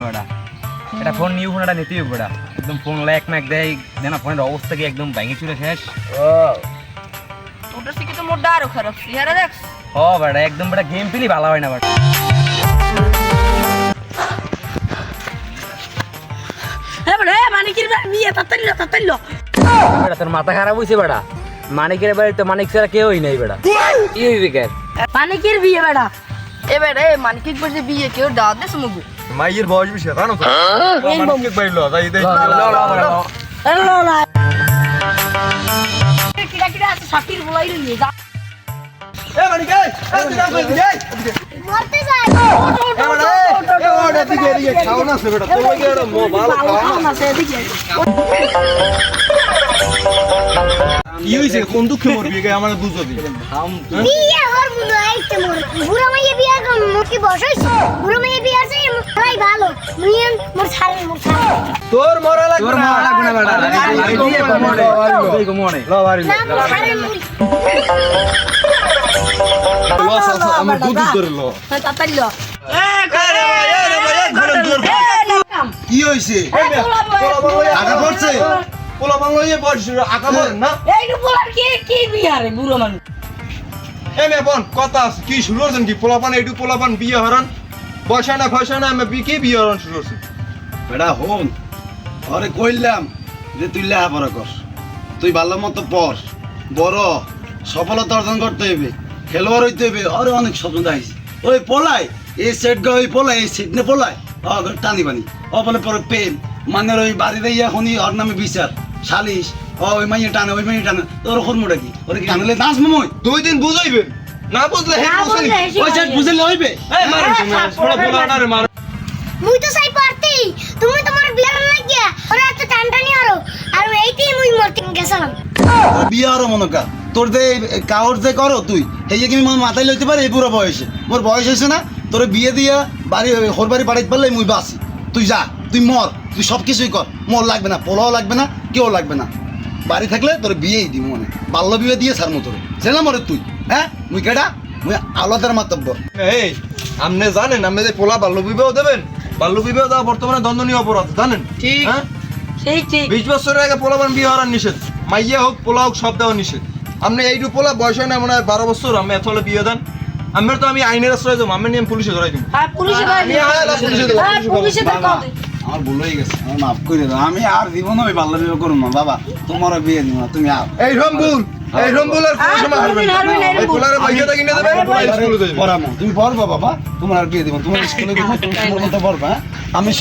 বেটা এটা phone new phone এটা নিতেই হবে বেটা একদম ফোন ল্যাক ম্যাক দেয় জানা ফোনের অবস্থা কি একদম ভেঙে চুরে শেষ ও তোটার থেকে তো মোর আরো খারাপ চেহারা দেখ ও বেটা একদম বেটা গেম পেলি ভালো হয় না বেটা হ্যাঁ বেটা মানিকের বিয়ে তাড়াতাড়ি বেটা তোর মাথা খারাপ হইছে বেটা মানিকের বাড়ি তো মানিক ছাড়া কেউই নাই বেটা কি হইবে কেন মানিকের বিয়ে বেটা এ বেটা এ মানিকের বসে বিয়ে কেউ দাওয়াত দেছ মুগু মাইয়ের বয়স বেশি জানো তো মানিক বাইলো তাই দেখ কিরা কিরা আছে সাকির বলাই নিয়ে যা এ মানিক এই তুই না কই দিই মরতে যাই এ ওটা দিকে দিকে খাও না সে বেটা তোর লাগে ওটা মোবাইল খাও না সে দিকে কি হইছে কোন দুঃখে মরবি গে আমার বুঝো দি বিয়ে হর বুড়ো আইতে মোর বুড়ো মাইয়ে বিয়ে কর মুকি বসইছ বুড়ো মাইয়ে বিয়ে আছে ভাই ভালো মুইন মোর ছাড়ে তোর মরা লাগবে তোর মরা লাগবে না বেটা আরে দিয়ে কমনে তুই কমনে ল বাড়ি না ছাড়ে লস আছে আমার দুধ ধরে ল তাড়াতাড়ি ল কি হইছে আগা পড়ছে পোলা বাংলা ইয়ে পড়ছে আগা পড় না এই তো বলার কি বিয়ে রে বুড়ো মানুষ এ মে বোন কথা আছে, কি শুরু হচ্ছেন কি পোলাপান এইটু পোলাপান বিয়ে হরন পয়সা না আমি কি বিয়ে হরন শুরু হচ্ছে বেটা হন আরে কইলাম যে তুই লেখাপড়া কর তুই ভালো মতো পড় বড় সফলতা অর্জন করতে হইবে খেলোয়াড় হইতে হইবে আরে অনেক স্বপ্ন দেখাইছি ওই পলাই এই সেট গা ওই পলাই এই সেট নে পলাই টানি বানি বলে পরে প্রেম মানে ওই বাড়িতে ইয়া খনি ওর নামে বিচার সালিশ ওই মাইয়ে টানে ওই মাইয়ে টানে তোর হরমোটা কি ওরে কি টানলে দাস মমই 2 দিন বুঝাইবেন না বুঝলে হে বুঝলি ওই সেট বুঝলে হইবে এই মারো তুমি পোলা না মারো মুই তো চাই পারতি তুমি তোমার বিয়ে লাগিয়া ওরা এত টানটানি আর এইতেই মুই মরতে গেছিলাম তোর বিয়ে আরো মনে কর তোর যে কাউর যে করো তুই এই যে কি মন মাথায় লইতে পারে এই পুরো বয়সে মোর বয়স হয়েছে না তোর বিয়ে দিয়া বাড়ি হোর বাড়ি বাড়াইতে পারলে মুই বাসি তুই যা তুই মর তুই সব কিছুই কর মোর লাগবে না পোলাও লাগবে না কেউ লাগবে না বাড়ি থাকলে তোর বিয়েই দিব মনে বাল্য বিয়ে দিয়ে সার মতো ছেলে মরে তুই হ্যাঁ মুই কেডা মুই আলাদার মাতব্য এই আপনি জানেন আপনি যে পোলা বাল্য বিবাহ দেবেন বাল্য বিবাহ দেওয়া বর্তমানে দণ্ডনীয় অপরাধ জানেন ঠিক হ্যাঁ সেই ঠিক 20 বছরের আগে পোলাপান বিয়ে হওয়ার নিষেধ মাইয়া হোক পোলা হোক সব দেওয়া নিষেধ আপনি এইটু পোলা বয়স হয় না মনে হয় 12 বছর আমি এত হলে বিয়ে দেন আমার তো আমি আইনের আশ্রয় দেবো আমি নিয়ে পুলিশে ধরাই দিব হ্যাঁ পুলিশে পুলিশে আমার ভুল হয়ে গেছে আমার মাফ করে দাও আমি আর জীবনে ওই বাল্য বিবাহ করবো না বাবা তোমারও বিয়ে দিব না তুমি আর এই রম্বুল আর কোনো সময় হারবেন না এই পোলারে বাইকে কিনে দেবে পোলা স্কুলে যাবে পড়ামো তুমি পড়বা বাবা তোমার আর বিয়ে দিব তোমার স্কুলে দিব তুমি তোমার মতো পড়বা হ্যাঁ? আমি